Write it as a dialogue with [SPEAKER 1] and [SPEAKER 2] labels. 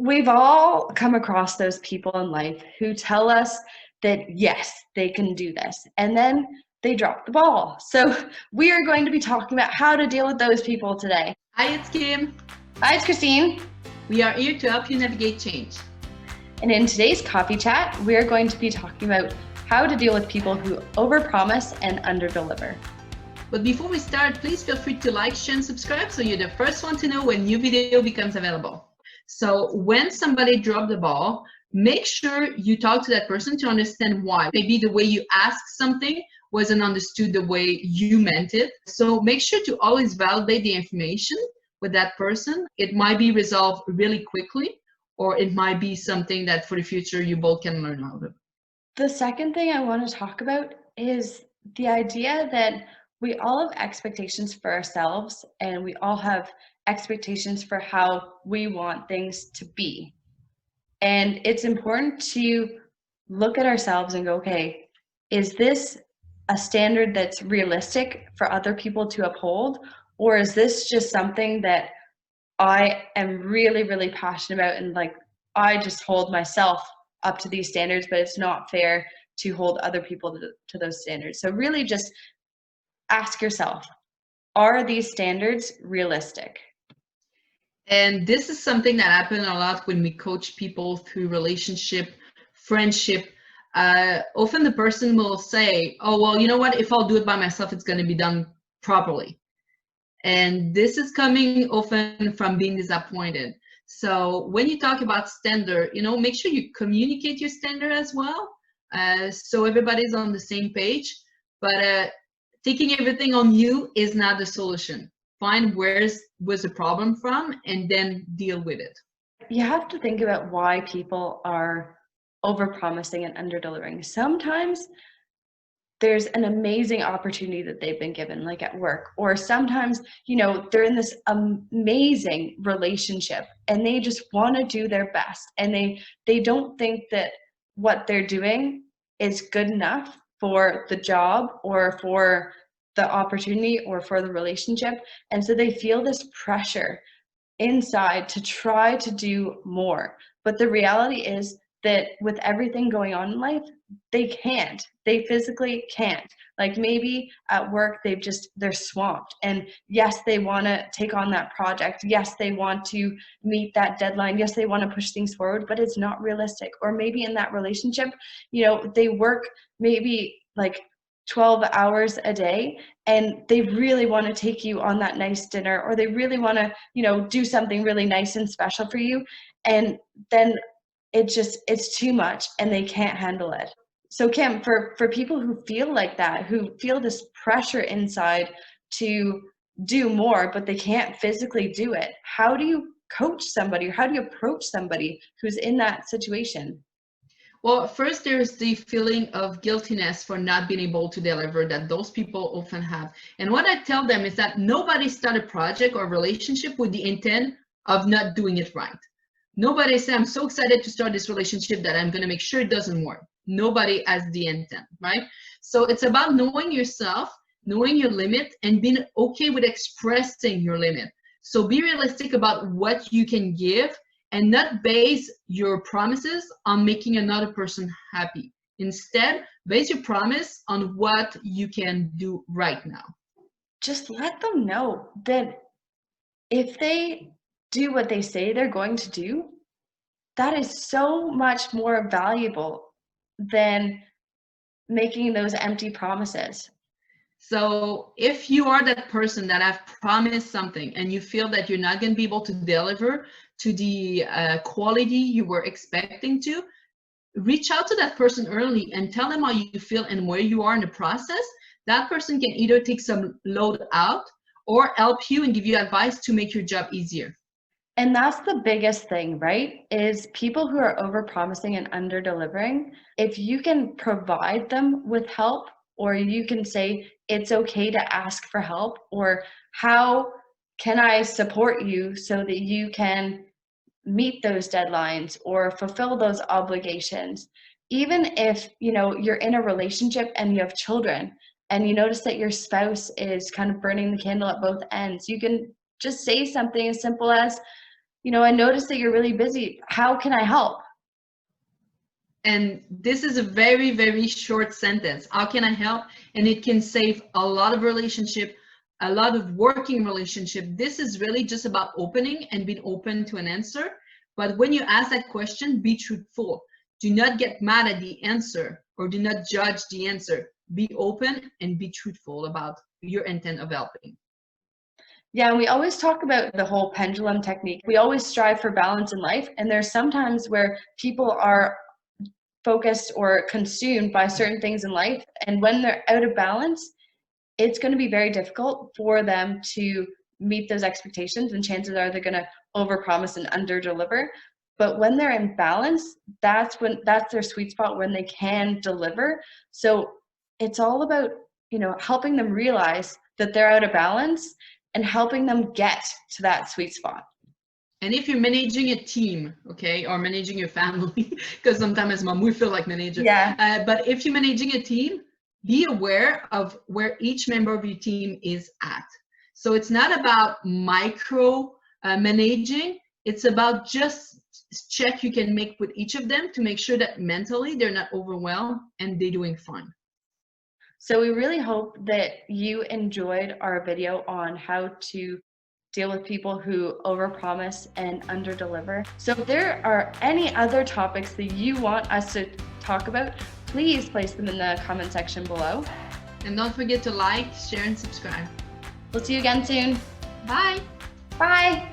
[SPEAKER 1] We've all come across those people in life who tell us that, yes, they can do this, and then they drop the ball. So we are going to be talking about how to deal with those people today.
[SPEAKER 2] Hi, it's Kim.
[SPEAKER 1] Hi, it's Kristine.
[SPEAKER 2] We are here to help you navigate change.
[SPEAKER 1] And in today's coffee chat, we are going to be talking about how to deal with people who overpromise and underdeliver.
[SPEAKER 2] But before we start, please feel free to like, share, and subscribe so you're the first one to know when new video becomes available. So when somebody dropped the ball, make sure you talk to that person to understand why. Maybe the way you asked something wasn't understood the way you meant it. So make sure to always validate the information with that person. It might be resolved really quickly, or it might be something that for the future you both can learn out of.
[SPEAKER 1] The second thing I want to talk about is the idea that we all have expectations for ourselves, and we all have expectations for how we want things to be. And it's important to look at ourselves and go, okay, is this a standard that's realistic for other people to uphold? Or is this just something that I am really, really passionate about, and like I just hold myself up to these standards, but it's not fair to hold other people to those standards. So really just ask yourself, are these standards realistic?
[SPEAKER 2] And this is something that happens a lot when we coach people through relationship, friendship. Often the person will say, oh, well, you know what? If I'll do it by myself, it's going to be done properly. And this is coming often from being disappointed. So when you talk about standard, make sure you communicate your standard as well. So everybody's on the same page. But taking everything on you is not the solution. Find where's the problem from and then deal with it.
[SPEAKER 1] You have to think about why people are overpromising and underdelivering. Sometimes there's an amazing opportunity that they've been given, like at work, or sometimes, they're in this amazing relationship and they just want to do their best, and they don't think that what they're doing is good enough for the job or for the opportunity or for the relationship. And so they feel this pressure inside to try to do more. But the reality is that with everything going on in life, they physically can't. Like maybe at work they're swamped, and yes, they want to take on that project, yes, they want to meet that deadline, yes, they want to push things forward, but it's not realistic. Or maybe in that relationship, they work maybe like 12 hours a day, and they really want to take you on that nice dinner, or they really want to do something really nice and special for you, and then it's too much and they can't handle it. So Kim, for people who feel like that, who feel this pressure inside to do more but they can't physically do it, how do you coach somebody, or how do you approach somebody who's in that situation?
[SPEAKER 2] Well, first, there's the feeling of guiltiness for not being able to deliver that those people often have. And what I tell them is that nobody started a project or relationship with the intent of not doing it right. Nobody said, I'm so excited to start this relationship that I'm going to make sure it doesn't work. Nobody has the intent, right? So it's about knowing yourself, knowing your limit, and being okay with expressing your limit. So be realistic about what you can give, and not base your promises on making another person happy. Instead, base your promise on what you can do right now.
[SPEAKER 1] Just let them know that if they do what they say they're going to do, that is so much more valuable than making those empty promises.
[SPEAKER 2] So if you are that person that have promised something and you feel that you're not going to be able to deliver to the quality you were expecting to, reach out to that person early and tell them how you feel and where you are in the process. That person can either take some load out or help you and give you advice to make your job easier.
[SPEAKER 1] And that's the biggest thing, right? Is people who are overpromising and underdelivering, if you can provide them with help, or you can say it's okay to ask for help, or how can I support you so that you can meet those deadlines or fulfill those obligations. Even if you're in a relationship and you have children and you notice that your spouse is kind of burning the candle at both ends, you can just say something as simple as, I noticed that you're really busy. How can I help?
[SPEAKER 2] And this is a very, very short sentence. How can I help? And it can save a lot of relationship, a lot of working relationship. This is really just about opening and being open to an answer. But when you ask that question, be truthful. Do not get mad at the answer or do not judge the answer. Be open and be truthful about your intent of helping.
[SPEAKER 1] Yeah, and we always talk about the whole pendulum technique. We always strive for balance in life, and there's sometimes where people are focused or consumed by certain things in life, and when they're out of balance, it's going to be very difficult for them to meet those expectations, and chances are they're going to overpromise and underdeliver. But when they're in balance, that's their sweet spot, when they can deliver. So it's all about, helping them realize that they're out of balance and helping them get to that sweet spot.
[SPEAKER 2] And if you're managing a team, okay, or managing your family, because sometimes as mom, we feel like manager.
[SPEAKER 1] Yeah.
[SPEAKER 2] But if you're managing a team, be aware of where each member of your team is at. So it's not about micro managing. It's about just check you can make with each of them to make sure that mentally they're not overwhelmed and they're doing fine.
[SPEAKER 1] So we really hope that you enjoyed our video on how to deal with people who overpromise and underdeliver. So if there are any other topics that you want us to talk about, please place them in the comment section below.
[SPEAKER 2] And don't forget to like, share, and subscribe.
[SPEAKER 1] We'll see you again soon.
[SPEAKER 2] Bye.
[SPEAKER 1] Bye.